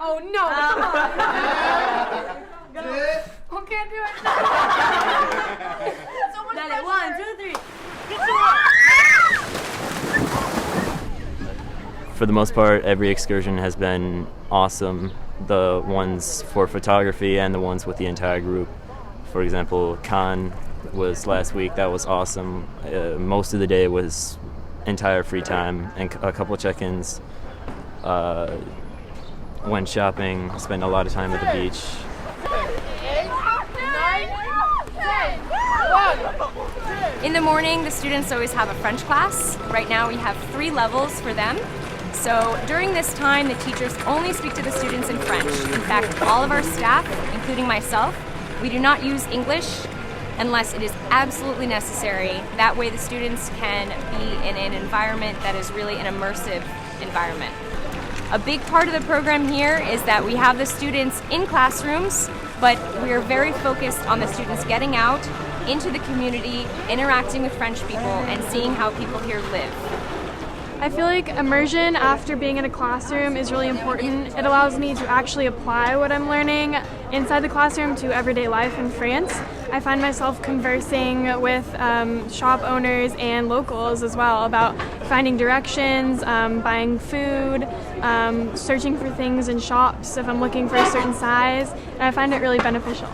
Oh no! I can't do it. So much pressure. 1, 2, 3. For the most part, every excursion has been awesome. The ones for photography and the ones with the entire group. For example, Cannes was last week. That was awesome. Most of the day was entire free time and a couple of check-ins. Went shopping, spent a lot of time at the beach. 8, 9, 10. In the morning, the students always have a French class. Right now we have 3 levels for them. So during this time, the teachers only speak to the students in French. In fact, all of our staff, including myself, we do not use English unless it is absolutely necessary. That way the students can be in an environment that is really an immersive environment. A big part of the program here is that we have the students in classrooms, but we are very focused on the students getting out into the community, interacting with French people, and seeing how people here live. I feel like immersion after being in a classroom is really important. It allows me to actually apply what I'm learning inside the classroom to everyday life in France. I find myself conversing with shop owners and locals as well about finding directions, buying food, searching for things in shops if I'm looking for a certain size, and I find it really beneficial.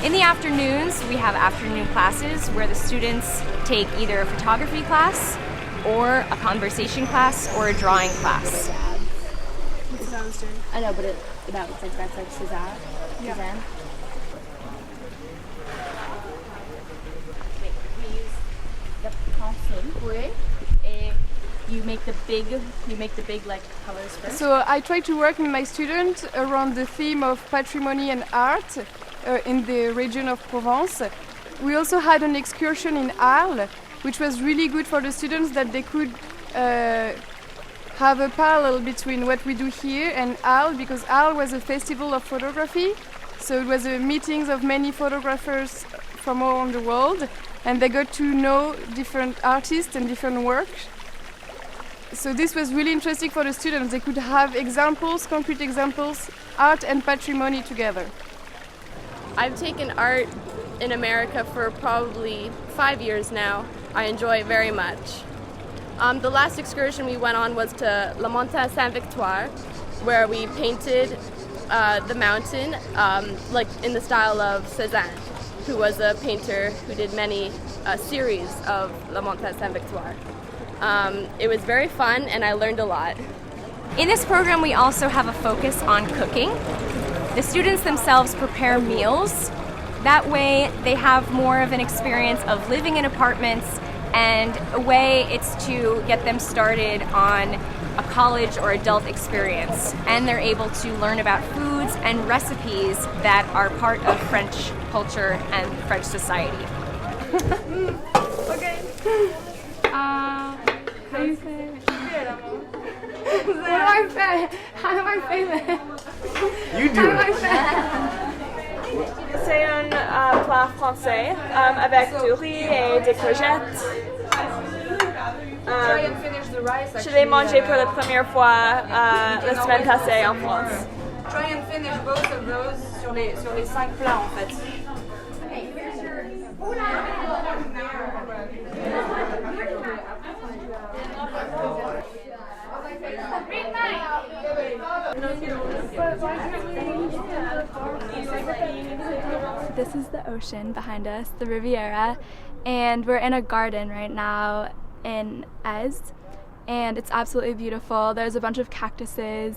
In the afternoons, we have afternoon classes where the students take either a photography class or a conversation class or a drawing class. What's Suzanne's doing? I know, but that's like Suzanne. Yeah. Suzanne. We use the pencil. Oui. And you make the big like colors first. So I try to work with my students around the theme of patrimony and art in the region of Provence. We also had an excursion in Arles, which was really good for the students, that they could have a parallel between what we do here and Arles, because Arles was a festival of photography. So it was a meetings of many photographers from all around the world, and they got to know different artists and different works. So this was really interesting for the students. They could have examples, concrete examples, art and patrimony together. I've taken art in America for probably 5 years now. I enjoy it very much. The last excursion we went on was to La Montagne Saint-Victoire, where we painted the mountain like in the style of Cézanne, who was a painter who did many series of La Montagne Saint-Victoire. It was very fun and I learned a lot. In this program, we also have a focus on cooking. The students themselves prepare meals. That way they have more of an experience of living in apartments, and a way it's to get them started on a college or adult experience. And they're able to learn about foods and recipes that are part of French culture and French society. Okay. How do you say it? How do I say it? How do I say that? You do it. C'est un plat français avec du riz et des courgettes. Je l'ai mangé pour la première fois la semaine passée en France. Try and finish both of those sur les 5 plats en fait. This is the ocean behind us, the Riviera, and we're in a garden right now in Aix, and it's absolutely beautiful. There's a bunch of cactuses,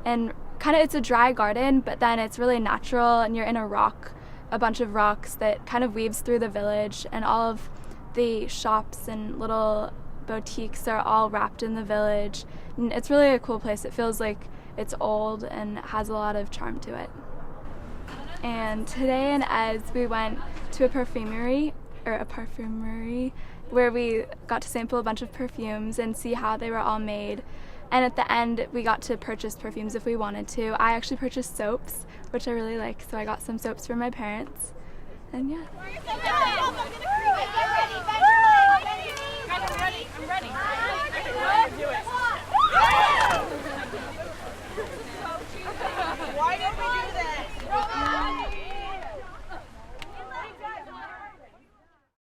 and it's a dry garden, but then it's really natural, and you're in a bunch of rocks that kind of weaves through the village, and all of the shops and little boutiques are all wrapped in the village. And it's really a cool place. It feels like it's old and has a lot of charm to it. And today in Aix, we went to a perfumery where we got to sample a bunch of perfumes and see how they were all made. And at the end, we got to purchase perfumes if we wanted to. I actually purchased soaps, which I really like, so I got some soaps for my parents. And yeah. I'm ready. Do it. Why did